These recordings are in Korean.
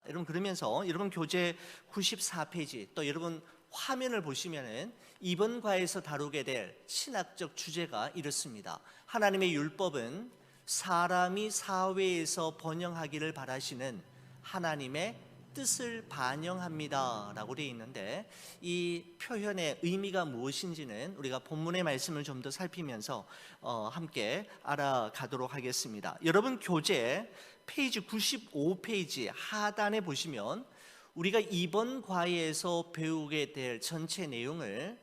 여러분, 그러면서 여러분 교재 94페이지 또 여러분 화면을 보시면은 이번 과에서 다루게 될 신학적 주제가 이렇습니다. 하나님의 율법은 사람이 사회에서 번영하기를 바라시는 하나님의 뜻을 반영합니다 라고 되어 있는데, 이 표현의 의미가 무엇인지는 우리가 본문의 말씀을 좀 더 살피면서 함께 알아가도록 하겠습니다. 여러분 교재 페이지 95페이지 하단에 보시면 우리가 이번 과에서 배우게 될 전체 내용을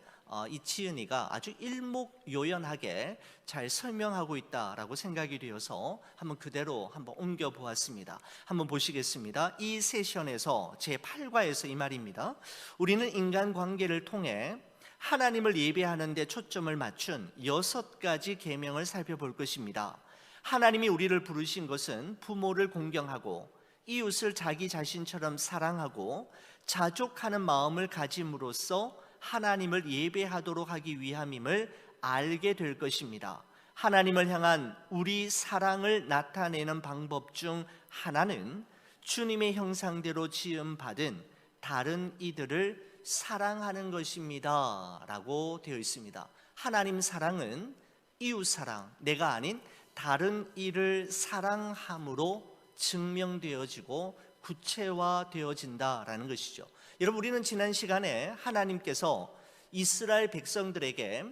이치은이가 아주 일목요연하게 잘 설명하고 있다라고 생각이 되어서 한번 그대로 한번 옮겨 보았습니다. 한번 보시겠습니다. 이 세션에서 제8과에서 이 말입니다. 우리는 인간관계를 통해 하나님을 예배하는 데 초점을 맞춘 6가지 계명을 살펴볼 것입니다. 하나님이 우리를 부르신 것은 부모를 공경하고 이웃을 자기 자신처럼 사랑하고 자족하는 마음을 가짐으로써 하나님을 예배하도록 하기 위함임을 알게 될 것입니다. 하나님을 향한 우리 사랑을 나타내는 방법 중 하나는 주님의 형상대로 지음받은 다른 이들을 사랑하는 것입니다 라고 되어 있습니다. 하나님 사랑은 이웃 사랑, 내가 아닌 다른 이를 사랑함으로 증명되어지고 구체화되어진다라는 것이죠. 여러분, 우리는 지난 시간에 하나님께서 이스라엘 백성들에게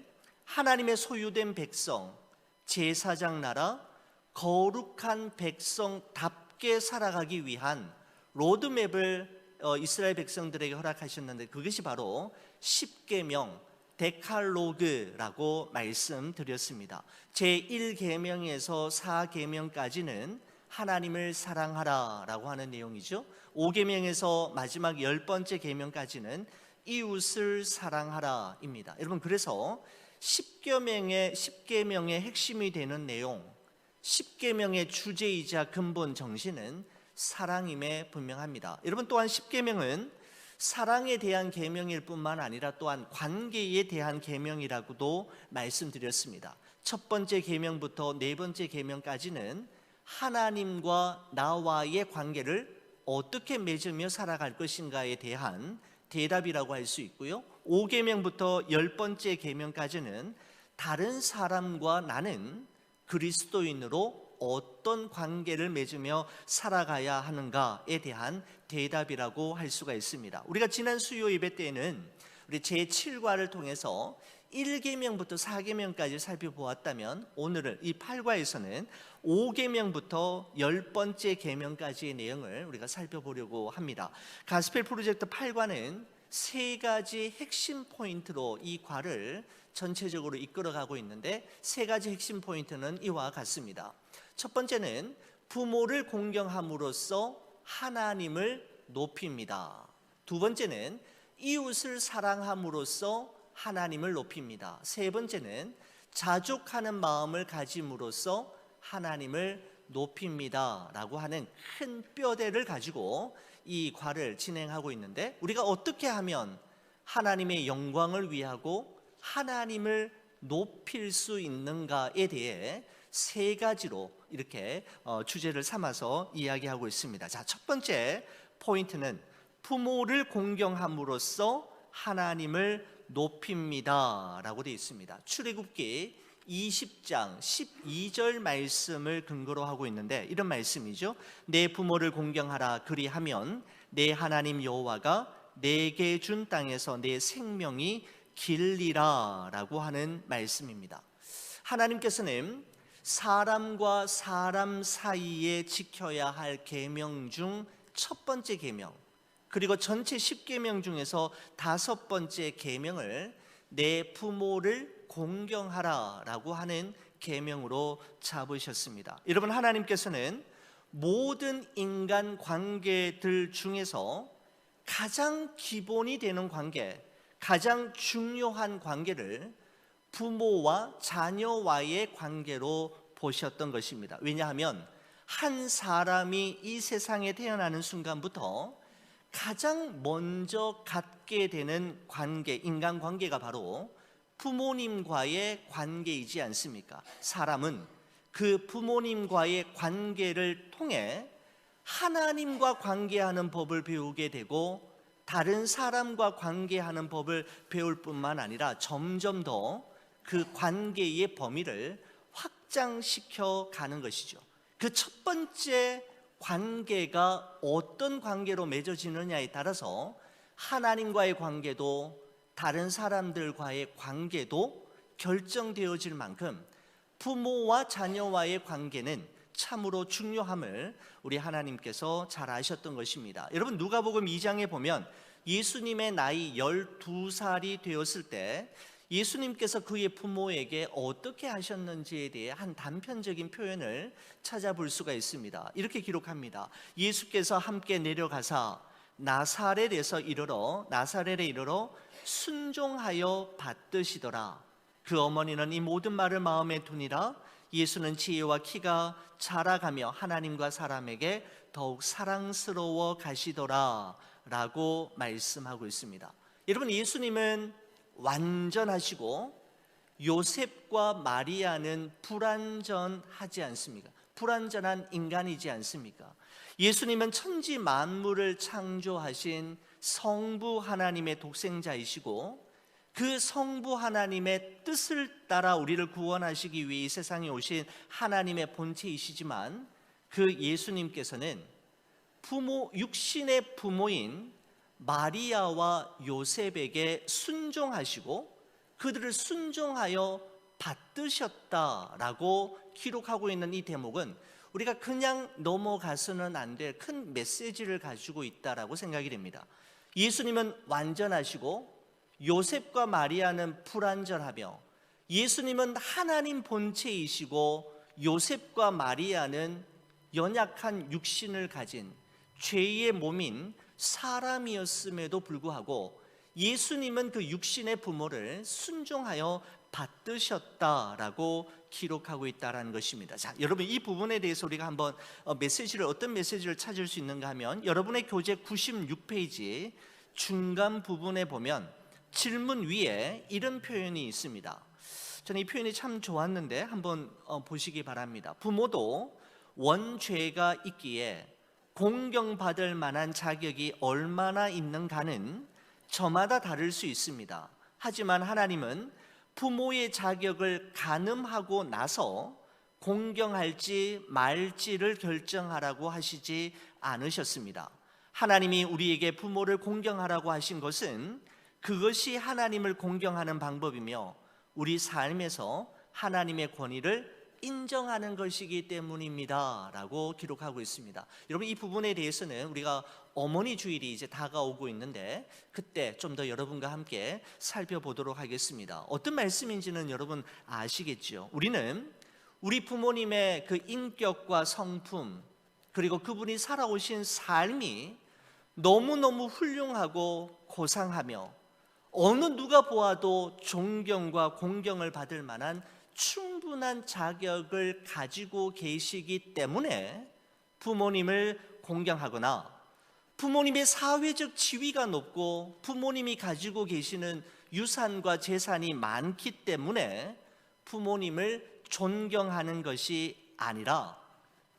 하나님의 소유된 백성, 제사장 나라, 거룩한 백성답게 살아가기 위한 로드맵을 이스라엘 백성들에게 허락하셨는데, 그것이 바로 10계명 데칼로그라고 말씀드렸습니다. 제1계명에서 4계명까지는 하나님을 사랑하라 라고 하는 내용이죠. 5계명에서 마지막 10번째 계명까지는 이웃을 사랑하라 입니다. 여러분, 그래서 10계명의 핵심이 되는 내용, 10계명의 주제이자 근본 정신은 사랑임에 분명합니다. 여러분, 또한 10계명은 사랑에 대한 계명일 뿐만 아니라 또한 관계에 대한 계명이라고도 말씀드렸습니다. 첫 번째 계명부터 네 번째 계명까지는 하나님과 나와의 관계를 어떻게 맺으며 살아갈 것인가에 대한 대답이라고 할 수 있고요, 5계명부터 10번째 계명까지는 다른 사람과 나는 그리스도인으로 어떤 관계를 맺으며 살아가야 하는가에 대한 대답이라고 할 수가 있습니다. 우리가 지난 수요 예배 때에는 우리 제7과를 통해서 1계명부터 4계명까지 살펴보았다면, 오늘은 이 8과에서는 5계명부터 10번째 계명까지의 내용을 우리가 살펴보려고 합니다. 가스펠 프로젝트 8과는 3가지 핵심 포인트로 이 과를 전체적으로 이끌어가고 있는데, 3가지 핵심 포인트는 이와 같습니다. 첫 번째는 부모를 공경함으로써 하나님을 높입니다. 두 번째는 이웃을 사랑함으로써 하나님을 높입니다. 세 번째는 자족하는 마음을 가짐으로써 하나님을 높입니다 라고 하는 큰 뼈대를 가지고 이 과를 진행하고 있는데, 우리가 어떻게 하면 하나님의 영광을 위하고 하나님을 높일 수 있는가에 대해 3가지로 이렇게 주제를 삼아서 이야기하고 있습니다. 자, 첫 번째 포인트는 부모를 공경함으로써 하나님을 높입니다 라고 되어 있습니다. 출애굽기 20장 12절 말씀을 근거로 하고 있는데, 이런 말씀이죠. 내 부모를 공경하라, 그리하면 내 하나님 여호와가 내게 준 땅에서 내 생명이 길리라 라고 하는 말씀입니다. 하나님께서는 사람과 사람 사이에 지켜야 할 계명 중 첫 번째 계명, 그리고 전체 10계명 중에서 5번째 계명을 내 부모를 공경하라 라고 하는 계명으로 잡으셨습니다. 여러분, 하나님께서는 모든 인간 관계들 중에서 가장 기본이 되는 관계, 가장 중요한 관계를 부모와 자녀와의 관계로 보셨던 것입니다. 왜냐하면 한 사람이 이 세상에 태어나는 순간부터 가장 먼저 갖게 되는 관계, 인간관계가 바로 부모님과의 관계이지 않습니까? 사람은 그 부모님과의 관계를 통해 하나님과 관계하는 법을 배우게 되고 다른 사람과 관계하는 법을 배울 뿐만 아니라 점점 더 그 관계의 범위를 확장시켜 가는 것이죠. 그 첫 번째 관계가 어떤 관계로 맺어지느냐에 따라서 하나님과의 관계도 다른 사람들과의 관계도 결정되어질 만큼 부모와 자녀와의 관계는 참으로 중요함을 우리 하나님께서 잘 아셨던 것입니다. 여러분, 누가복음 2장에 보면 예수님의 나이 12살이 되었을 때 예수님께서 그의 부모에게 어떻게 하셨는지에 대해 한 단편적인 표현을 찾아볼 수가 있습니다. 이렇게 기록합니다. 예수께서 함께 내려가사 나사렛에 이르러 순종하여 받드시더라. 그 어머니는 이 모든 말을 마음에 두니라. 예수는 지혜와 키가 자라가며 하나님과 사람에게 더욱 사랑스러워 가시더라 라고 말씀하고 있습니다. 여러분, 예수님은 완전하시고 요셉과 마리아는 불완전하지 않습니까? 불완전한 인간이지 않습니까? 예수님은 천지 만물을 창조하신 성부 하나님의 독생자이시고 그 성부 하나님의 뜻을 따라 우리를 구원하시기 위해 이 세상에 오신 하나님의 본체이시지만 그 예수님께서는 육신의 부모인 마리아와 요셉에게 순종하시고 그들을 순종하여 받드셨다라고 기록하고 있는 이 대목은 우리가 그냥 넘어가서는 안 될 큰 메시지를 가지고 있다라고 생각이 됩니다. 예수님은 완전하시고 요셉과 마리아는 불완전하며 예수님은 하나님 본체이시고 요셉과 마리아는 연약한 육신을 가진 죄의 몸인 사람이었음에도 불구하고 예수님은 그 육신의 부모를 순종하여 받드셨다라고 기록하고 있다는 것입니다. 자, 여러분, 이 부분에 대해서 우리가 한번 어떤 메시지를 찾을 수 있는가 하면 여러분의 교재 96페이지 중간 부분에 보면 질문 위에 이런 표현이 있습니다. 저는 이 표현이 참 좋았는데 한번 보시기 바랍니다. 부모도 원죄가 있기에 공경받을 만한 자격이 얼마나 있는가는 저마다 다를 수 있습니다. 하지만 하나님은 부모의 자격을 가늠하고 나서 공경할지 말지를 결정하라고 하시지 않으셨습니다. 하나님이 우리에게 부모를 공경하라고 하신 것은 그것이 하나님을 공경하는 방법이며 우리 삶에서 하나님의 권위를 인정하는 것이기 때문입니다 라고 기록하고 있습니다. 여러분, 이 부분에 대해서는 우리가 어머니 주일이 이제 다가오고 있는데 그때 좀 더 여러분과 함께 살펴보도록 하겠습니다. 어떤 말씀인지는 여러분 아시겠죠? 우리는 우리 부모님의 그 인격과 성품 그리고 그분이 살아오신 삶이 너무너무 훌륭하고 고상하며 어느 누가 보아도 존경과 공경을 받을 만한 충분한 자격을 가지고 계시기 때문에 부모님을 공경하거나 부모님의 사회적 지위가 높고 부모님이 가지고 계시는 유산과 재산이 많기 때문에 부모님을 존경하는 것이 아니라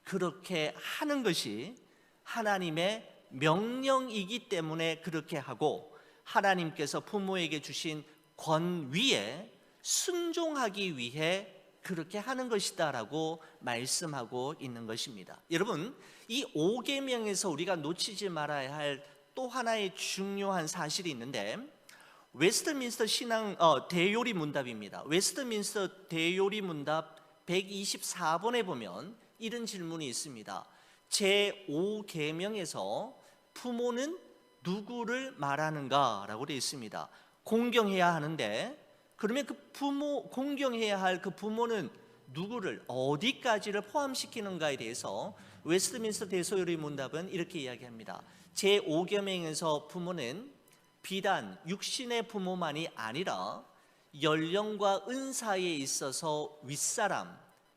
그렇게 하는 것이 하나님의 명령이기 때문에 그렇게 하고 하나님께서 부모에게 주신 권위에 순종하기 위해 그렇게 하는 것이다라고 말씀하고 있는 것입니다. 여러분, 이 5계명에서 우리가 놓치지 말아야 할 또 하나의 중요한 사실이 있는데 웨스트민스터 대요리 문답입니다. 웨스트민스터 대요리 문답 124번에 보면 이런 질문이 있습니다. 제5계명에서 부모는 누구를 말하는가? 라고 되어 있습니다. 공경해야 하는데 그러면 그 부모, 공경해야 할 그 부모는 누구를 어디까지를 포함시키는가에 대해서 웨스트민스터 대소요리 문답은 이렇게 이야기합니다. 제5계명에서 부모는 비단 육신의 부모만이 아니라 연령과 은사에 있어서 윗사람,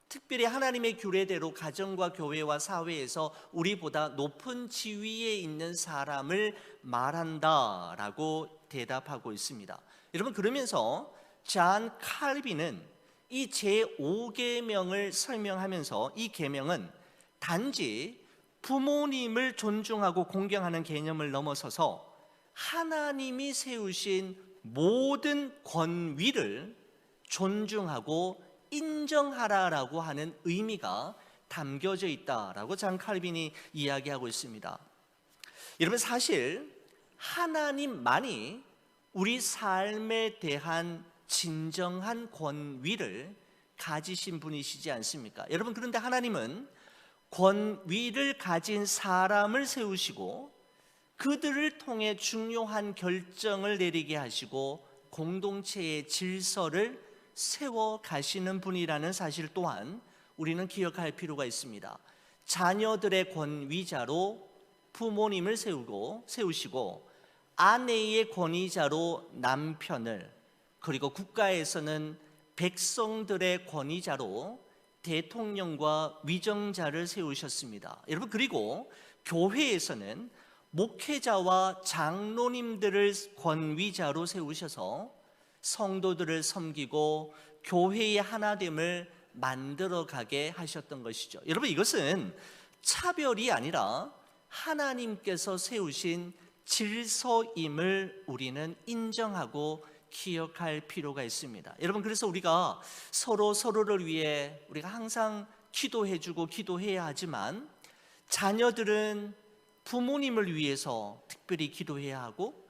특별히 하나님의 규례대로 가정과 교회와 사회에서 우리보다 높은 지위에 있는 사람을 말한다라고 대답하고 있습니다. 여러분, 그러면서 잔 칼빈은 이 제5계명을 설명하면서 이 계명은 단지 부모님을 존중하고 공경하는 개념을 넘어서서 하나님이 세우신 모든 권위를 존중하고 인정하라라고 하는 의미가 담겨져 있다라고 잔 칼빈이 이야기하고 있습니다. 여러분, 사실 하나님만이 우리 삶에 대한 진정한 권위를 가지신 분이시지 않습니까? 여러분, 그런데 하나님은 권위를 가진 사람을 세우시고 그들을 통해 중요한 결정을 내리게 하시고 공동체의 질서를 세워 가시는 분이라는 사실 또한 우리는 기억할 필요가 있습니다. 자녀들의 권위자로 부모님을 세우시고 아내의 권위자로 남편을, 그리고 국가에서는 백성들의 권위자로 대통령과 위정자를 세우셨습니다. 여러분, 그리고 교회에서는 목회자와 장로님들을 권위자로 세우셔서 성도들을 섬기고 교회의 하나됨을 만들어가게 하셨던 것이죠. 여러분, 이것은 차별이 아니라 하나님께서 세우신 질서임을 우리는 인정하고 기억할 필요가 있습니다. 여러분, 그래서 우리가 서로를 위해 우리가 항상 기도해주고 기도해야 하지만 자녀들은 부모님을 위해서 특별히 기도해야 하고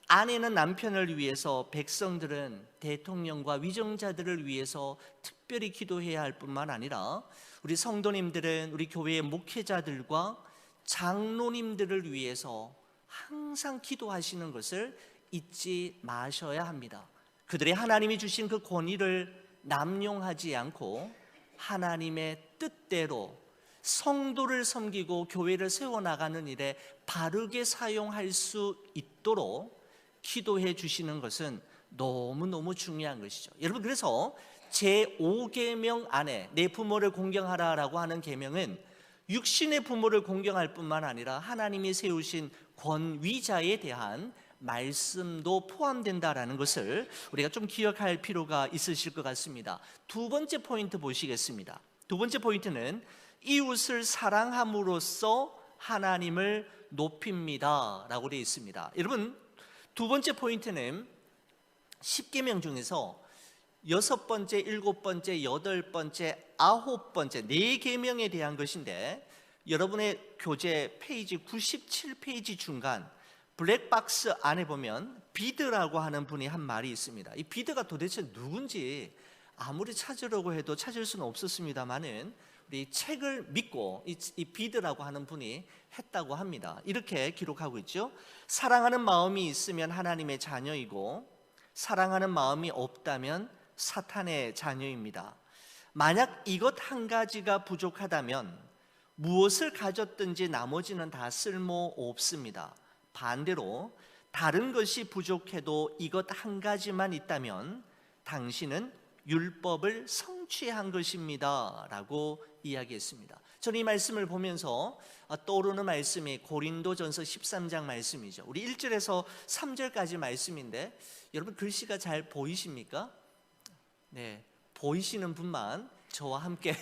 아내는 남편을 위해서, 백성들은 대통령과 위정자들을 위해서 특별히 기도해야 할 뿐만 아니라 우리 성도님들은 우리 교회의 목회자들과 장로님들을 위해서 항상 기도하시는 것을 잊지 마셔야 합니다. 그들의 하나님이 주신 그 권위를 남용하지 않고 하나님의 뜻대로 성도를 섬기고 교회를 세워나가는 일에 바르게 사용할 수 있도록 기도해 주시는 것은 너무너무 중요한 것이죠. 여러분, 그래서 제5계명 안에 내 부모를 공경하라라고 하는 계명은 육신의 부모를 공경할 뿐만 아니라 하나님이 세우신 권위자에 대한 말씀도 포함된다라는 것을 우리가 좀 기억할 필요가 있으실 것 같습니다. 두 번째 포인트 보시겠습니다. 두 번째 포인트는 이웃을 사랑함으로써 하나님을 높입니다 라고 되어 있습니다. 여러분, 두 번째 포인트는 10계명 중에서 6번째, 7번째, 8번째, 9번째 4계명에 대한 것인데, 여러분의 교재 페이지 97페이지 중간 블랙박스 안에 보면 비드라고 하는 분이 한 말이 있습니다. 이 비드가 도대체 누군지 아무리 찾으려고 해도 찾을 수는 없었습니다만은 우리 책을 믿고 이 비드라고 하는 분이 했다고 합니다. 이렇게 기록하고 있죠. 사랑하는 마음이 있으면 하나님의 자녀이고 사랑하는 마음이 없다면 사탄의 자녀입니다. 만약 이것 한 가지가 부족하다면 무엇을 가졌든지 나머지는 다 쓸모 없습니다. 반대로 다른 것이 부족해도 이것 한 가지만 있다면 당신은 율법을 성취한 것입니다 라고 이야기했습니다. 저는 이 말씀을 보면서 떠오르는 말씀이 고린도전서 13장 말씀이죠. 우리 1절에서 3절까지 말씀인데 여러분, 글씨가 잘 보이십니까? 네, 보이시는 분만 저와 함께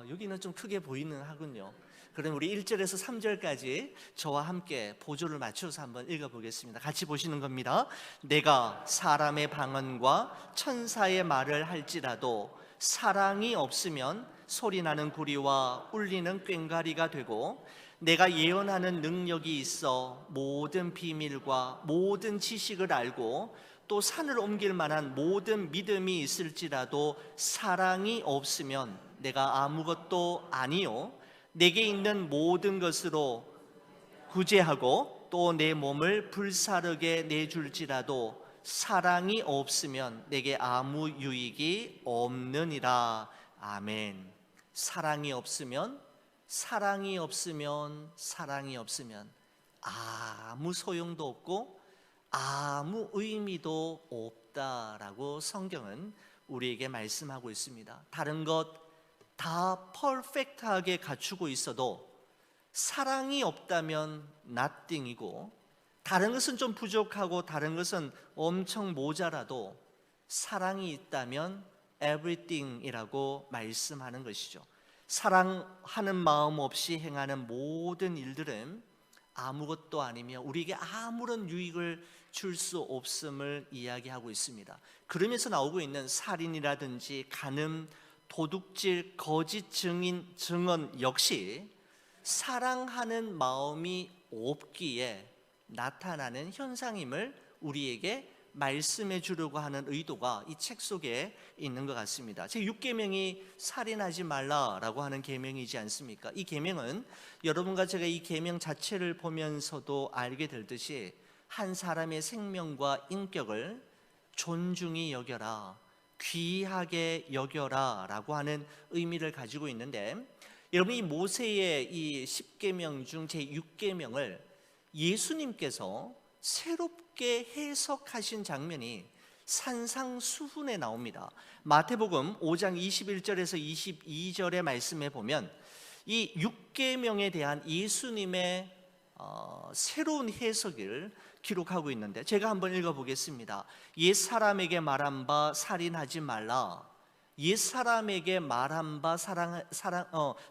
여기는 좀 크게 보이는 하군요. 그럼 우리 1절에서 3절까지 저와 함께 보조를 맞춰서 한번 읽어보겠습니다. 같이 보시는 겁니다. 내가 사람의 방언과 천사의 말을 할지라도 사랑이 없으면 소리나는 구리와 울리는 꽹과리가 되고, 내가 예언하는 능력이 있어 모든 비밀과 모든 지식을 알고 또 산을 옮길 만한 모든 믿음이 있을지라도 사랑이 없으면 내가 아무것도 아니요 내게 있는 모든 것으로 구제하고 또 내 몸을 불사르게 내줄지라도 사랑이 없으면 내게 아무 유익이 없느니라. 아멘. 사랑이 없으면 아무 소용도 없고 아무 의미도 없다라고 성경은 우리에게 말씀하고 있습니다. 다른 것 다 퍼펙트하게 갖추고 있어도 사랑이 없다면 nothing이고, 다른 것은 좀 부족하고 다른 것은 엄청 모자라도 사랑이 있다면 everything이라고 말씀하는 것이죠. 사랑하는 마음 없이 행하는 모든 일들은 아무것도 아니며 우리에게 아무런 유익을 줄 수 없음을 이야기하고 있습니다. 그러면서 나오고 있는 살인이라든지 간음, 도둑질, 거짓 증언 역시 사랑하는 마음이 없기에 나타나는 현상임을 우리에게 말씀해 주려고 하는 의도가 이 책 속에 있는 것 같습니다. 제 6계명이 살인하지 말라라고 하는 계명이지 않습니까? 이 계명은 여러분과 제가 이 계명 자체를 보면서도 알게 될 듯이 한 사람의 생명과 인격을 존중히 여겨라, 귀하게 여겨라 라고 하는 의미를 가지고 있는데, 여러분 이 모세의 이 10계명 중 제 6계명을 예수님께서 새롭게 해석하신 장면이 산상수훈에 나옵니다. 마태복음 5장 21절에서 22절의 말씀에 보면 이 6계명에 대한 예수님의 새로운 해석을 기록하고 있는데, 제가 한번 읽어보겠습니다. 옛사람에게 말한 바 살인하지 말라. 옛사람에게 말한 바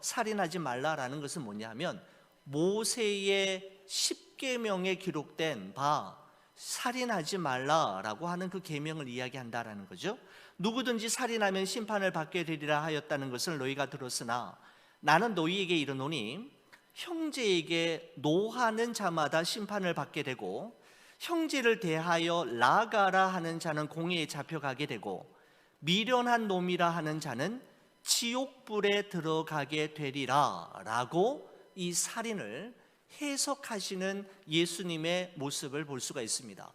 살인하지 말라라는 것은 뭐냐면, 모세의 10계명에 기록된 바 살인하지 말라라고 하는 그 계명을 이야기한다라는 거죠. 누구든지 살인하면 심판을 받게 되리라 하였다는 것을 너희가 들었으나 나는 너희에게 이르노니 형제에게 노하는 자마다 심판을 받게 되고 형제를 대하여 나가라 하는 자는 공회에 잡혀가게 되고 미련한 놈이라 하는 자는 지옥불에 들어가게 되리라 라고 이 살인을 해석하시는 예수님의 모습을 볼 수가 있습니다.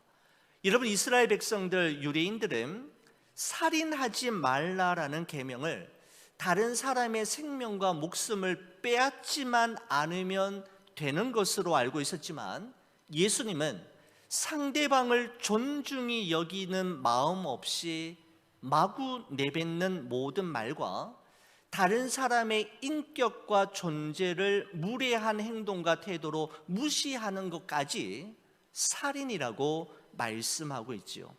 여러분, 이스라엘 백성들, 유대인들은 살인하지 말라라는 계명을 다른 사람의 생명과 목숨을 빼앗지만 않으면 되는 것으로 알고 있었지만, 예수님은 상대방을 존중히 여기는 마음 없이 마구 내뱉는 모든 말과 다른 사람의 인격과 존재를 무례한 행동과 태도로 무시하는 것까지 살인이라고 말씀하고 있지요.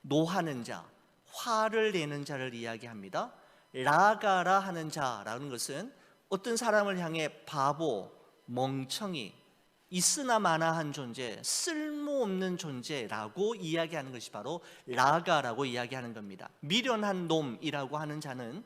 노하는 자, 화를 내는 자를 이야기합니다. 라가라 하는 자라는 것은 어떤 사람을 향해 바보, 멍청이, 있으나 마나한 존재, 쓸모없는 존재라고 이야기하는 것이 바로 라가라고 이야기하는 겁니다. 미련한 놈이라고 하는 자는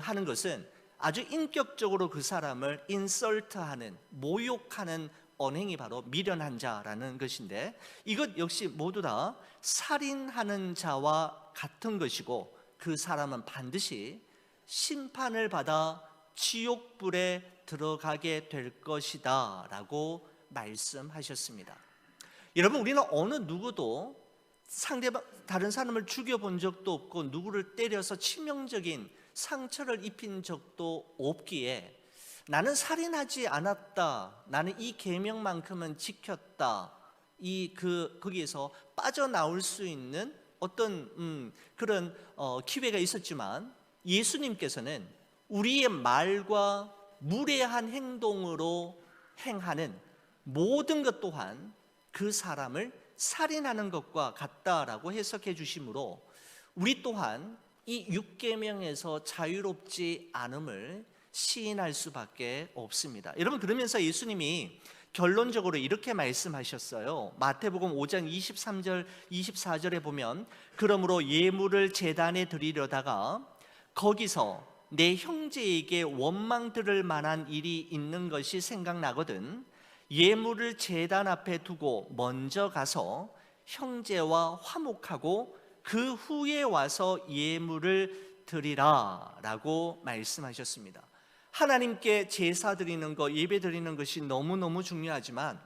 하는 것은 아주 인격적으로 그 사람을 인설트하는, 모욕하는 언행이 바로 미련한 자라는 것인데, 이것 역시 모두 다 살인하는 자와 같은 것이고 그 사람은 반드시 심판을 받아 지옥불에 들어가게 될 것이다 라고 말씀하셨습니다. 여러분, 우리는 어느 누구도 상대방, 다른 사람을 죽여본 적도 없고 누구를 때려서 치명적인 상처를 입힌 적도 없기에 나는 살인하지 않았다, 나는 이 계명만큼은 지켰다, 거기에서 빠져나올 수 있는 어떤 그런 기회가 있었지만, 예수님께서는 우리의 말과 무례한 행동으로 행하는 모든 것 또한 그 사람을 살인하는 것과 같다라고 해석해 주심으로 우리 또한 이 6계명에서 자유롭지 않음을 시인할 수밖에 없습니다. 여러분, 그러면서 예수님이 결론적으로 이렇게 말씀하셨어요. 마태복음 5장 23절 24절에 보면, 그러므로 예물을 제단에 드리려다가 거기서 내 형제에게 원망 들을 만한 일이 있는 것이 생각나거든 예물을 제단 앞에 두고 먼저 가서 형제와 화목하고 그 후에 와서 예물을 드리라 라고 말씀하셨습니다. 하나님께 제사 드리는 것, 예배 드리는 것이 너무너무 중요하지만,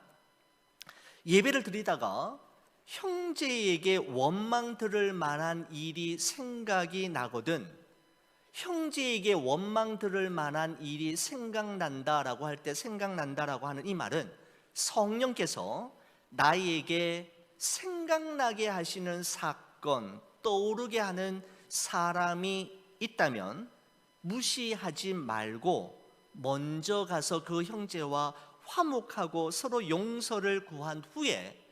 예배를 드리다가 형제에게 원망 들을 만한 일이 생각이 나거든, 형제에게 원망 들을 만한 일이 생각난다라고 할 때 생각난다라고 하는 이 말은 성령께서 나에게 생각나게 하시는 사건, 떠오르게 하는 사람이 있다면 무시하지 말고 먼저 가서 그 형제와 화목하고 서로 용서를 구한 후에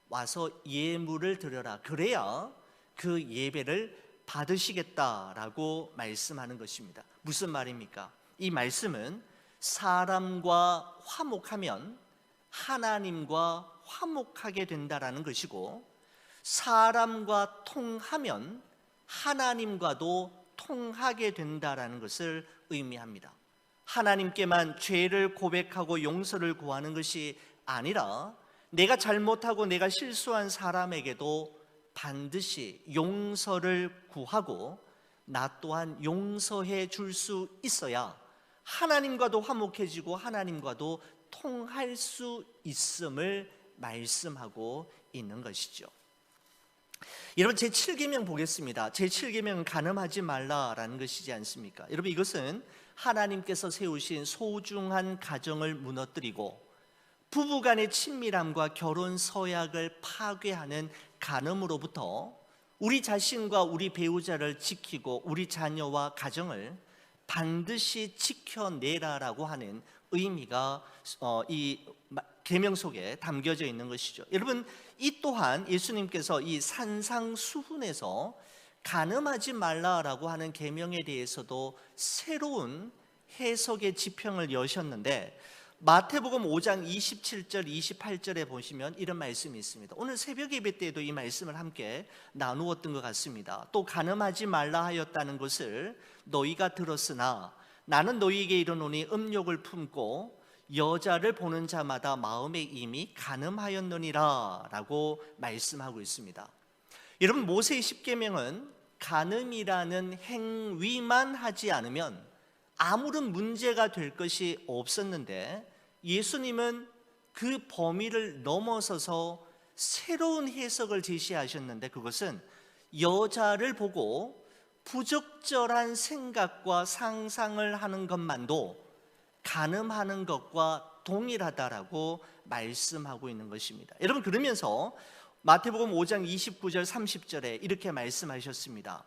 와서 예물을 드려라. 그래야 그 예배를 받으시겠다라고 말씀하는 것입니다. 무슨 말입니까? 이 말씀은 사람과 화목하면 하나님과 화목하게 된다라는 것이고, 사람과 통하면 하나님과도 통하게 된다라는 것을 의미합니다. 하나님께만 죄를 고백하고 용서를 구하는 것이 아니라 내가 잘못하고 내가 실수한 사람에게도 반드시 용서를 구하고 나 또한 용서해 줄 수 있어야 하나님과도 화목해지고 하나님과도 통할 수 있음을 말씀하고 있는 것이죠. 여러분, 제7계명 보겠습니다. 제7계명은 간음하지 말라라는 것이지 않습니까? 여러분, 이것은 하나님께서 세우신 소중한 가정을 무너뜨리고 부부간의 친밀함과 결혼 서약을 파괴하는 간음으로부터 우리 자신과 우리 배우자를 지키고 우리 자녀와 가정을 반드시 지켜내라라고 하는 의미가 이 계명 속에 담겨져 있는 것이죠. 여러분, 이 또한 예수님께서 이 산상수훈에서 간음하지 말라라고 하는 계명에 대해서도 새로운 해석의 지평을 여셨는데, 마태복음 5장 27절 28절에 보시면 이런 말씀이 있습니다. 오늘 새벽 예배 때에도 이 말씀을 함께 나누었던 것 같습니다. 또 간음하지 말라 하였다는 것을 너희가 들었으나 나는 너희에게 이르노니 음욕을 품고 여자를 보는 자마다 마음에 이미 간음하였느니라 라고 말씀하고 있습니다. 여러분, 모세의 10계명은 간음이라는 행위만 하지 않으면 아무런 문제가 될 것이 없었는데, 예수님은 그 범위를 넘어서서 새로운 해석을 제시하셨는데, 그것은 여자를 보고 부적절한 생각과 상상을 하는 것만도 간음하는 것과 동일하다라고 말씀하고 있는 것입니다. 여러분, 그러면서 마태복음 5장 29절 30절에 이렇게 말씀하셨습니다.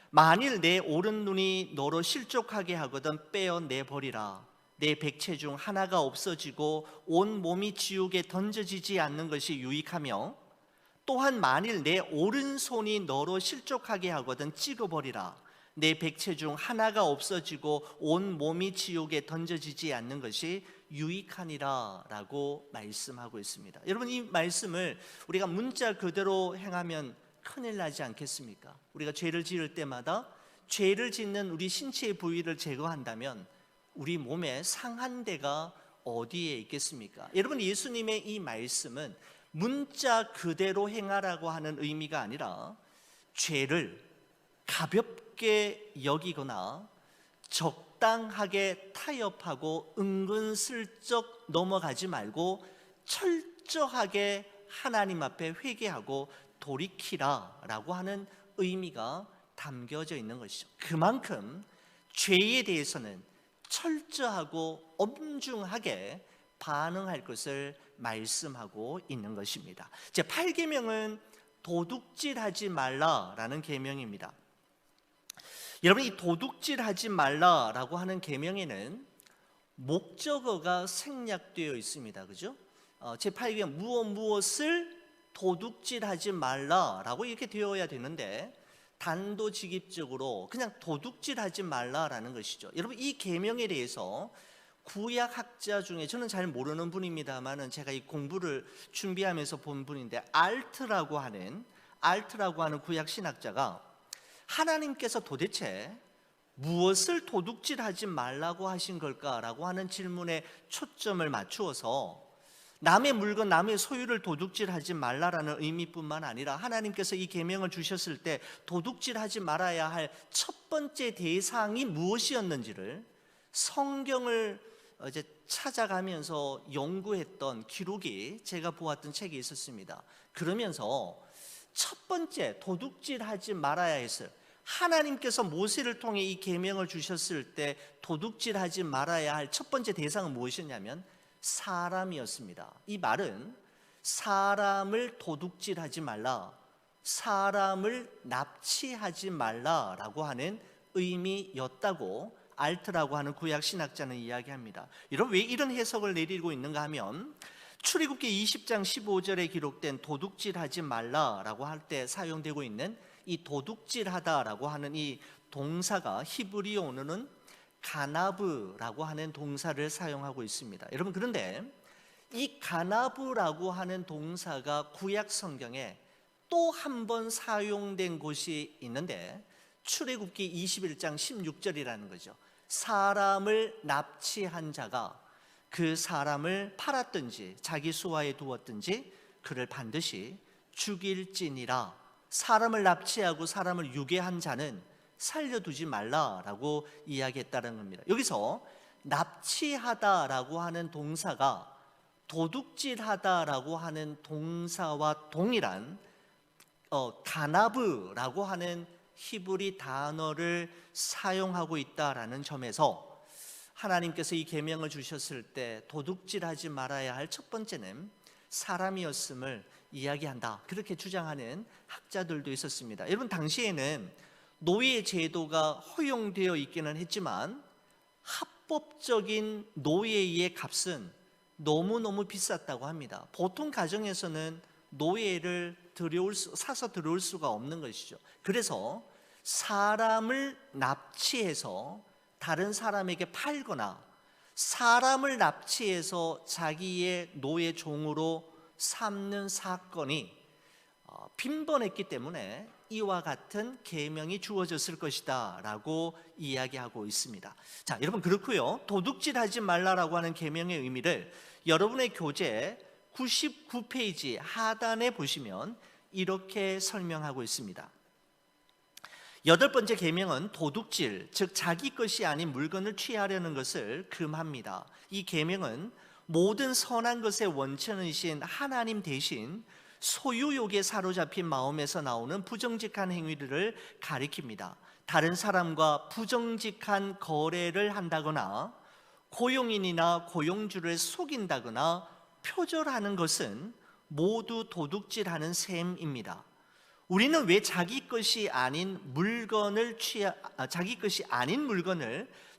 만일 내 오른눈이 너로 실족하게 하거든 빼어내버리라. 내 백체 중 하나가 없어지고 온 몸이 지옥에 던져지지 않는 것이 유익하며, 또한 만일 내 오른손이 너로 실족하게 하거든 찍어버리라. 내 백체 중 하나가 없어지고 온 몸이 지옥에 던져지지 않는 것이 유익하니라 라고 말씀하고 있습니다. 여러분, 이 말씀을 우리가 문자 그대로 행하면 큰일 나지 않겠습니까? 우리가 죄를 지을 때마다 죄를 짓는 우리 신체의 부위를 제거한다면 우리 몸에 상한 데가 어디에 있겠습니까? 여러분, 예수님의 이 말씀은 문자 그대로 행하라고 하는 의미가 아니라 죄를 가볍게 여기거나 적당하게 타협하고 은근슬쩍 넘어가지 말고 철저하게 하나님 앞에 회개하고 돌이키라라고 하는 의미가 담겨져 있는 것이죠. 그만큼 죄에 대해서는 철저하고 엄중하게 반응할 것을 말씀하고 있는 것입니다. 제 8계명은 도둑질하지 말라라는 계명입니다. 여러분, 이 도둑질하지 말라라고 하는 계명에는 목적어가 생략되어 있습니다. 그죠? 제 8계명 무엇을 도둑질하지 말라라고 이렇게 되어야 되는데 단도직입적으로 그냥 도둑질하지 말라라는 것이죠. 여러분, 이 계명에 대해서 구약 학자 중에 저는 잘 모르는 분입니다만은 제가 이 공부를 준비하면서 본 분인데 알트라고 하는 구약 신학자가 하나님께서 도대체 무엇을 도둑질하지 말라고 하신 걸까라고 하는 질문에 초점을 맞추어서 남의 물건, 남의 소유를 도둑질하지 말라라는 의미뿐만 아니라 하나님께서 이 계명을 주셨을 때 도둑질하지 말아야 할 첫 번째 대상이 무엇이었는지를 성경을 이제 찾아가면서 연구했던 기록이 제가 보았던 책이 있었습니다. 그러면서 첫 번째 도둑질하지 말아야 했어요. 하나님께서 모세를 통해 이 계명을 주셨을 때 도둑질하지 말아야 할 첫 번째 대상은 무엇이었냐면 사람이었습니다. 이 말은 사람을 도둑질하지 말라, 사람을 납치하지 말라라고 하는 의미였다고 알트라고 하는 구약 신학자는 이야기합니다. 여러분, 왜 이런 해석을 내리고 있는가 하면 출애굽기 20장 15절에 기록된 도둑질하지 말라라고 할 때 사용되고 있는 이 도둑질하다라고 하는 이 동사가 히브리어로는 가나브라고 하는 동사를 사용하고 있습니다. 여러분, 그런데 이 가나브라고 하는 동사가 구약 성경에 또 한 번 사용된 곳이 있는데 출애굽기 21장 16절이라는 거죠. 사람을 납치한 자가 그 사람을 팔았든지 자기 수하에 두었든지 그를 반드시 죽일지니라. 사람을 납치하고 사람을 유괴한 자는 살려두지 말라라고 이야기했다는 겁니다. 여기서 납치하다라고 하는 동사가 도둑질하다라고 하는 동사와 동일한 가나브라고 하는 히브리 단어를 사용하고 있다라는 점에서 하나님께서 이 계명을 주셨을 때 도둑질하지 말아야 할 첫 번째는 사람이었음을 이야기한다, 그렇게 주장하는 학자들도 있었습니다. 여러분, 당시에는 노예 제도가 허용되어 있기는 했지만 합법적인 노예의 값은 너무너무 비쌌다고 합니다. 보통 가정에서는 노예를 사서 들여올 수가 없는 것이죠. 그래서 사람을 납치해서 다른 사람에게 팔거나 사람을 납치해서 자기의 노예 종으로 삼는 사건이 빈번했기 때문에 이와 같은 계명이 주어졌을 것이다 라고 이야기하고 있습니다. 자, 여러분, 그렇고요. 도둑질하지 말라라고 하는 계명의 의미를 여러분의 교재 99페이지 하단에 보시면 이렇게 설명하고 있습니다. 여덟 번째 계명은 도둑질, 즉 자기 것이 아닌 물건을 취하려는 것을 금합니다. 이 계명은 모든 선한 것의 원천이신 하나님 대신 소유욕에 사로잡힌 마음에서 나오는 부정직한 행위들을 가리킵니다. 다른 사람과 부정직한 거래를 한다거나 고용인이나 고용주를 속인다거나 표절하는 것은 모두 도둑질하는 셈입니다. 우리는 왜 자기 것이 아닌 물건을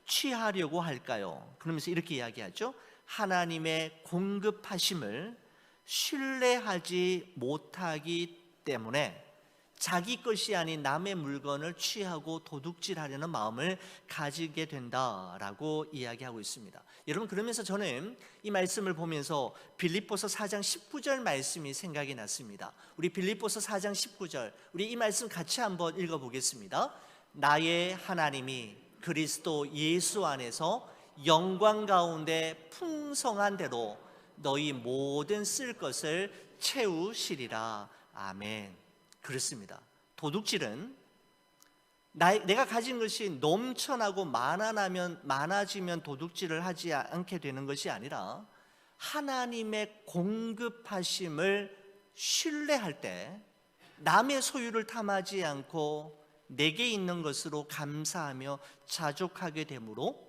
취하려고 할까요? 그러면서 이렇게 이야기하죠. 하나님의 공급하심을 신뢰하지 못하기 때문에 자기 것이 아닌 남의 물건을 취하고 도둑질하려는 마음을 가지게 된다라고 이야기하고 있습니다. 여러분, 그러면서 저는 이 말씀을 보면서 빌립보서 4장 19절 말씀이 생각이 났습니다. 우리 빌립보서 4장 19절, 우리 이 말씀 같이 한번 읽어보겠습니다. 나의 하나님이 그리스도 예수 안에서 영광 가운데 풍성한 대로 너희 모든 쓸 것을 채우시리라. 아멘. 그렇습니다. 도둑질은 내가 가진 것이 넘쳐나고 많아지면 도둑질을 하지 않게 되는 것이 아니라 하나님의 공급하심을 신뢰할 때 남의 소유를 탐하지 않고 내게 있는 것으로 감사하며 자족하게 되므로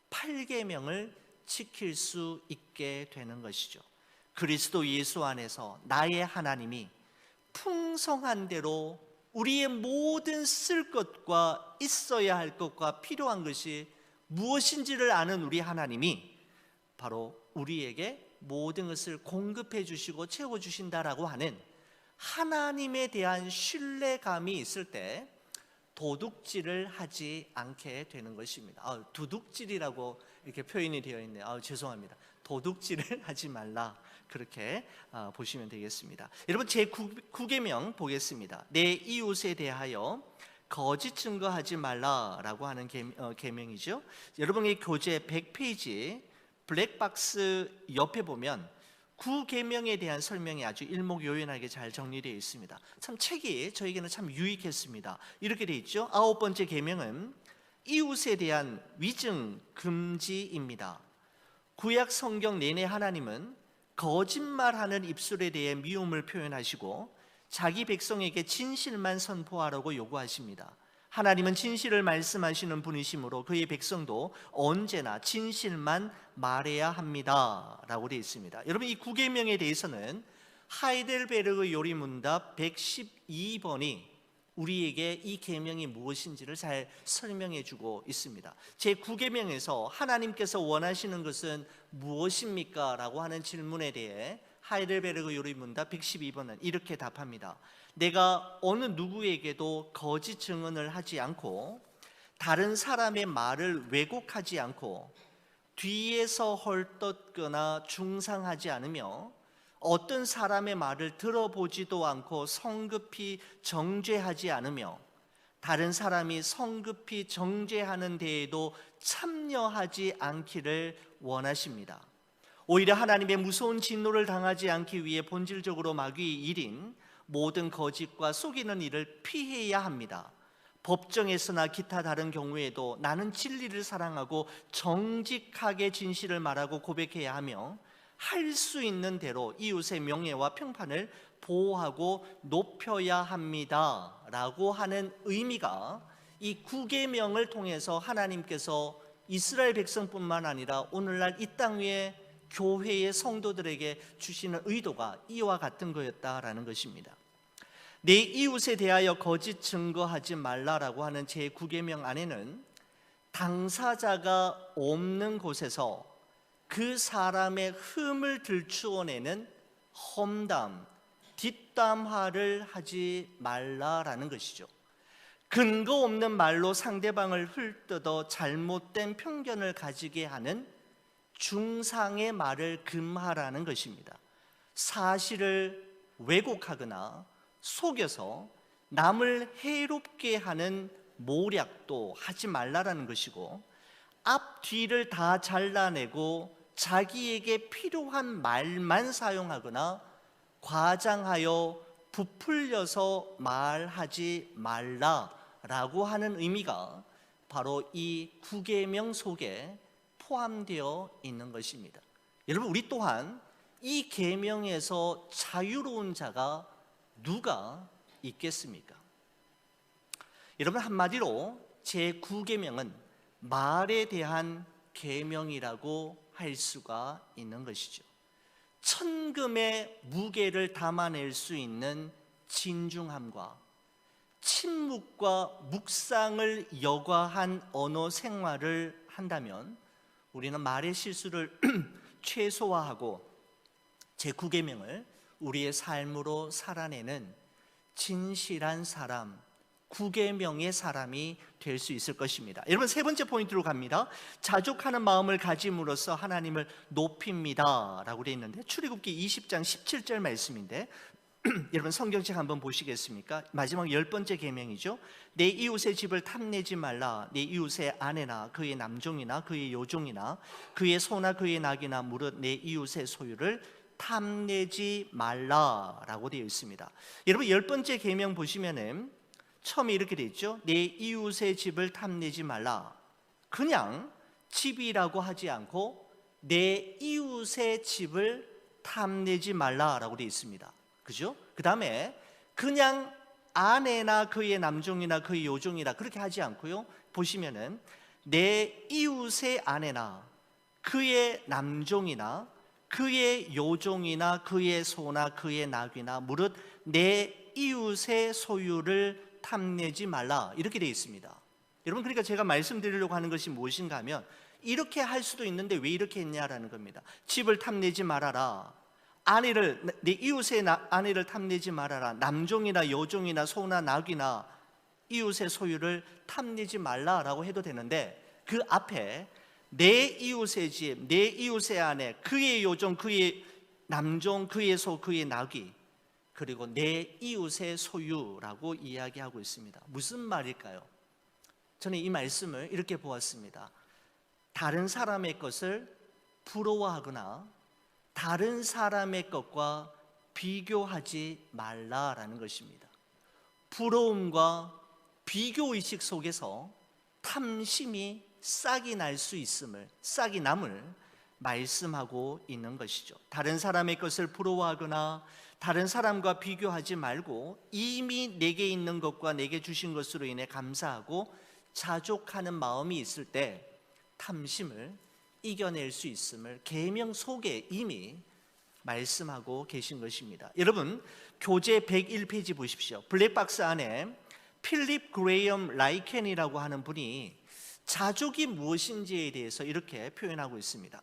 8계명을 지킬 수 있게 되는 것이죠. 그리스도 예수 안에서 나의 하나님이 풍성한 대로 우리의 모든 쓸 것과 있어야 할 것과 필요한 것이 무엇인지를 아는 우리 하나님이 바로 우리에게 모든 것을 공급해 주시고 채워 주신다라고 하는 하나님에 대한 신뢰감이 있을 때 도둑질을 하지 않게 되는 것입니다. 도둑질이라고 이렇게 표현이 되어 있네요. 죄송합니다. 도둑질을 하지 말라, 그렇게 보시면 되겠습니다. 여러분, 제 9계명 보겠습니다. 내 이웃에 대하여 거짓 증거하지 말라라고 하는 계명이죠. 여러분의 교재 100페이지 블랙박스 옆에 보면 9계명에 대한 설명이 아주 일목요연하게 잘 정리되어 있습니다. 참 책이 저에게는 참 유익했습니다. 이렇게 되어 있죠. 9번째 계명은 이웃에 대한 위증 금지입니다. 구약 성경 내내 하나님은 거짓말하는 입술에 대해 미움을 표현하시고 자기 백성에게 진실만 선포하라고 요구하십니다. 하나님은 진실을 말씀하시는 분이시므로 그의 백성도 언제나 진실만 말해야 합니다 라고 되어 있습니다. 여러분, 이 9계명에 대해서는 하이델베르그 요리문답 112번이 우리에게 이 계명이 무엇인지를 잘 설명해 주고 있습니다. 제 9계명에서 하나님께서 원하시는 것은 무엇입니까? 라고 하는 질문에 대해 하이델베르그 요리문답 112번은 이렇게 답합니다. 내가 어느 누구에게도 거짓 증언을 하지 않고 다른 사람의 말을 왜곡하지 않고 뒤에서 헐뜯거나 중상하지 않으며 어떤 사람의 말을 들어보지도 않고 성급히 정죄하지 않으며 다른 사람이 성급히 정죄하는 데에도 참여하지 않기를 원하십니다. 오히려 하나님의 무서운 진노를 당하지 않기 위해 본질적으로 마귀의 일인 모든 거짓과 속이는 일을 피해야 합니다. 법정에서나 기타 다른 경우에도 나는 진리를 사랑하고 정직하게 진실을 말하고 고백해야 하며 할 수 있는 대로 이웃의 명예와 평판을 보호하고 높여야 합니다 라고 하는 의미가 이 구계명을 통해서 하나님께서 이스라엘 백성뿐만 아니라 오늘날 이 땅 위에 교회의 성도들에게 주시는 의도가 이와 같은 거였다라는 것입니다. 내 이웃에 대하여 거짓 증거하지 말라라고 하는 제9계명 안에는 당사자가 없는 곳에서 그 사람의 흠을 들추어내는 험담, 뒷담화를 하지 말라라는 것이죠. 근거 없는 말로 상대방을 훑뜯어 잘못된 편견을 가지게 하는 중상의 말을 금하라는 것입니다. 사실을 왜곡하거나 속여서 남을 해롭게 하는 모략도 하지 말라라는 것이고, 앞뒤를 다 잘라내고 자기에게 필요한 말만 사용하거나 과장하여 부풀려서 말하지 말라라고 하는 의미가 바로 이 구계명 속에 포함되어 있는 것입니다. 여러분, 우리 또한 이 계명에서 자유로운 자가 누가 있겠습니까? 여러분, 한마디로 제9계명은 말에 대한 계명이라고 할 수가 있는 것이죠. 천금의 무게를 담아낼 수 있는 진중함과 침묵과 묵상을 여과한 언어 생활을 한다면 우리는 말의 실수를 최소화하고 제9계명을 우리의 삶으로 살아내는 진실한 사람, 9계명의 사람이 될 수 있을 것입니다. 여러분, 세 번째 포인트로 갑니다. 자족하는 마음을 가짐으로써 하나님을 높입니다 라고 되어 있는데, 출애굽기 20장 17절 말씀인데 여러분 성경책 한번 보시겠습니까? 마지막 10번째 계명이죠. 내 이웃의 집을 탐내지 말라. 내 이웃의 아내나 그의 남종이나 그의 여종이나 그의 소나 그의 낙이나 무릇 내 이웃의 소유를 탐내지 말라라고 되어 있습니다. 여러분, 10번째 계명 보시면은 처음에 이렇게 되어 있죠. 내 이웃의 집을 탐내지 말라. 그냥 집이라고 하지 않고 내 이웃의 집을 탐내지 말라라고 되어 있습니다. 그죠? 그 다음에 그냥 아내나 그의 남종이나 그의 여종이라 그렇게 하지 않고요, 보시면은 내 이웃의 아내나 그의 남종이나 그의 여종이나 그의 소나 그의 낙이나 무릇 내 이웃의 소유를 탐내지 말라 이렇게 되어 있습니다. 여러분, 그러니까 제가 말씀드리려고 하는 것이 무엇인가 하면 이렇게 할 수도 있는데 왜 이렇게 했냐라는 겁니다. 집을 탐내지 말아라, 아내를, 내 이웃의 아내를 탐내지 말아라, 남종이나 여종이나 소나 낙이나 이웃의 소유를 탐내지 말라라고 해도 되는데 그 앞에 내 이웃의 집, 내 이웃의 아내, 그의 여종, 그의 남종, 그의 소, 그의 낙이, 그리고 내 이웃의 소유라고 이야기하고 있습니다. 무슨 말일까요? 저는 이 말씀을 이렇게 보았습니다. 다른 사람의 것을 부러워하거나 다른 사람의 것과 비교하지 말라라는 것입니다. 부러움과 비교의식 속에서 탐심이 싹이 날 수 있음을, 싹이 남을 말씀하고 있는 것이죠. 다른 사람의 것을 부러워하거나 다른 사람과 비교하지 말고 이미 내게 있는 것과 내게 주신 것으로 인해 감사하고 자족하는 마음이 있을 때 탐심을 이겨낼 수 있음을 계명 속에 이미 말씀하고 계신 것입니다. 여러분, 교재 101페이지 보십시오. 블랙박스 안에 필립 그레이엄 라이켄이라고 하는 분이 자족이 무엇인지에 대해서 이렇게 표현하고 있습니다.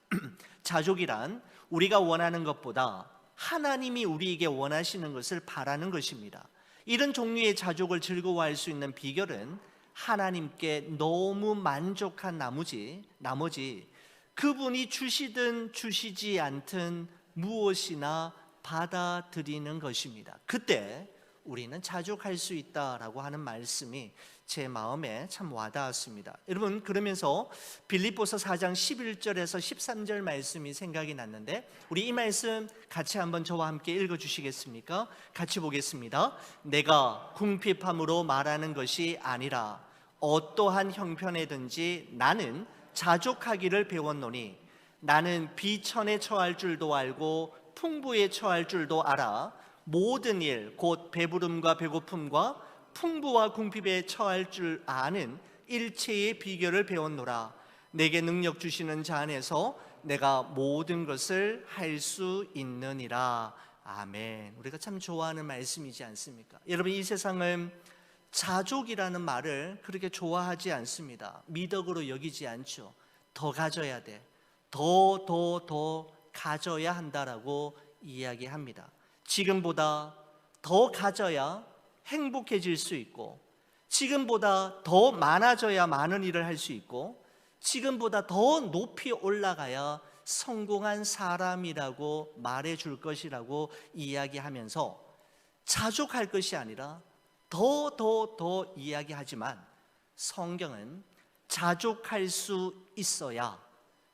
자족이란 우리가 원하는 것보다 하나님이 우리에게 원하시는 것을 바라는 것입니다. 이런 종류의 자족을 즐거워할 수 있는 비결은 하나님께 너무 만족한 나머지 그분이 주시든 주시지 않든 무엇이나 받아들이는 것입니다. 그때 우리는 자족할 수 있다라고 하는 말씀이 제 마음에 참 와닿았습니다. 여러분, 그러면서 빌립보서 4장 11절에서 13절 말씀이 생각이 났는데, 우리 이 말씀 같이 한번 저와 함께 읽어주시겠습니까? 같이 보겠습니다. 내가 궁핍함으로 말하는 것이 아니라 어떠한 형편에든지 나는 자족하기를 배웠노니, 나는 비천에 처할 줄도 알고 풍부에 처할 줄도 알아 모든 일 곧 배부름과 배고픔과 풍부와 궁핍에 처할 줄 아는 일체의 비결을 배웠노라. 내게 능력 주시는 자 안에서 내가 모든 것을 할 수 있느니라. 아멘. 우리가 참 좋아하는 말씀이지 않습니까? 여러분, 이 세상은 자족이라는 말을 그렇게 좋아하지 않습니다. 미덕으로 여기지 않죠. 더 가져야 돼. 더 가져야 한다라고 이야기합니다. 지금보다 더 가져야 행복해질 수 있고, 지금보다 더 많아져야 많은 일을 할 수 있고, 지금보다 더 높이 올라가야 성공한 사람이라고 말해줄 것이라고 이야기하면서 자족할 것이 아니라 더 이야기하지만, 성경은 자족할 수 있어야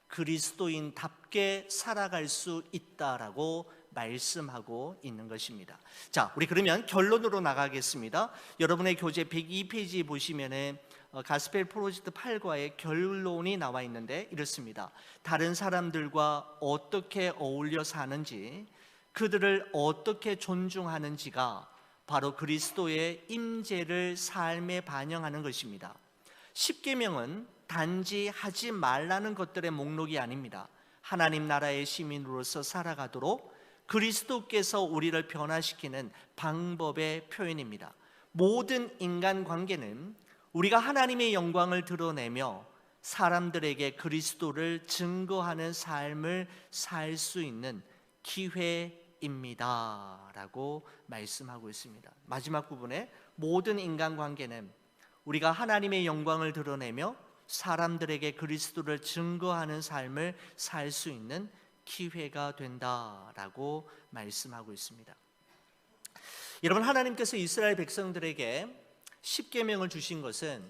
그리스도인답게 살아갈 수 있다라고 말씀하고 있는 것입니다. 자, 우리 그러면 결론으로 나가겠습니다. 여러분의 교재 102페이지 보시면은 가스펠 프로젝트 8과의 결론이 나와 있는데 이렇습니다. 다른 사람들과 어떻게 어울려 사는지, 그들을 어떻게 존중하는지가 바로 그리스도의 임재를 삶에 반영하는 것입니다. 십계명은 단지 하지 말라는 것들의 목록이 아닙니다. 하나님 나라의 시민으로서 살아가도록 그리스도께서 우리를 변화시키는 방법의 표현입니다. 모든 인간관계는 우리가 하나님의 영광을 드러내며 사람들에게 그리스도를 증거하는 삶을 살 수 있는 기회입니다 라고 말씀하고 있습니다. 마지막 부분에 모든 인간관계는 우리가 하나님의 영광을 드러내며 사람들에게 그리스도를 증거하는 삶을 살 수 있는 기회가 된다라고 말씀하고 있습니다. 여러분, 하나님께서 이스라엘 백성들에게 십계명을 주신 것은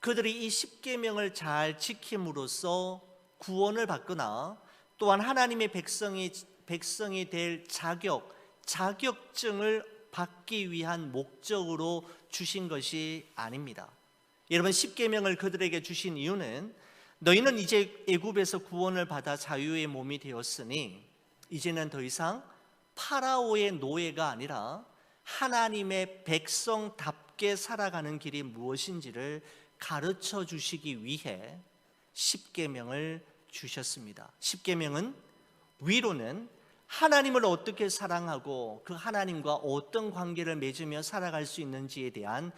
그들이 이 십계명을 잘 지킴으로써 구원을 받거나 또한 하나님의 백성이 될 자격증을 받기 위한 목적으로 주신 것이 아닙니다. 여러분, 십계명을 그들에게 주신 이유는 너희는 이제 애굽에서 구원을 받아 자유의 몸이 되었으니 이제는 더 이상 파라오의 노예가 아니라 하나님의 백성답게 살아가는 길이 무엇인지를 가르쳐 주시기 위해 십계명을 주셨습니다. 십계명은 위로는 하나님을 어떻게 사랑하고 그 하나님과 어떤 관계를 맺으며 살아갈 수 있는지에 대한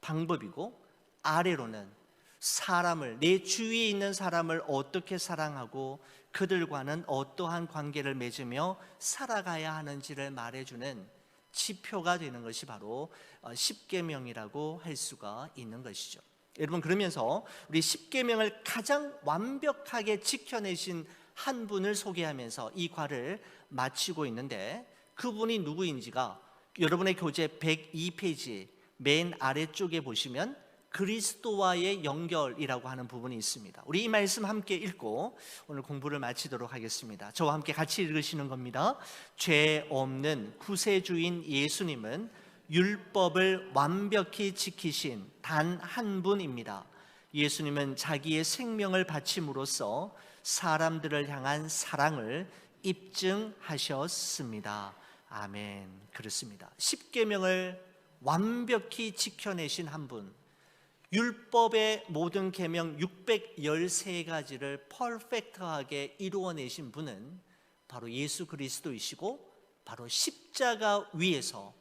방법이고, 아래로는 사람을, 내 주위에 있는 사람을 어떻게 사랑하고 그들과는 어떠한 관계를 맺으며 살아가야 하는지를 말해주는 지표가 되는 것이 바로 십계명이라고 할 수가 있는 것이죠. 여러분, 그러면서 우리 십계명을 가장 완벽하게 지켜내신 한 분을 소개하면서 이 과를 마치고 있는데, 그분이 누구인지가 여러분의 교재 102페이지 맨 아래쪽에 보시면 그리스도와의 연결이라고 하는 부분이 있습니다. 우리 이 말씀 함께 읽고 오늘 공부를 마치도록 하겠습니다. 저와 함께 같이 읽으시는 겁니다. 죄 없는 구세주인 예수님은 율법을 완벽히 지키신 단 한 분입니다. 예수님은 자기의 생명을 바침으로써 사람들을 향한 사랑을 입증하셨습니다. 아멘. 그렇습니다. 십계명을 완벽히 지켜내신 한 분, 율법의 모든 계명 613가지를 퍼펙트하게 이루어내신 분은 바로 예수 그리스도이시고, 바로 십자가 위에서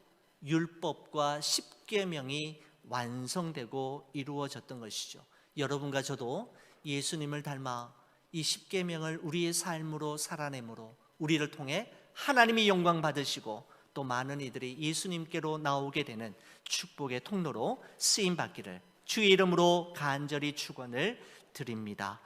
율법과 십계명이 완성되고 이루어졌던 것이죠. 여러분과 저도 예수님을 닮아 이 십계명을 우리의 삶으로 살아내므로 우리를 통해 하나님이 영광 받으시고 또 많은 이들이 예수님께로 나오게 되는 축복의 통로로 쓰임 받기를 주의 이름으로 간절히 축원을 드립니다.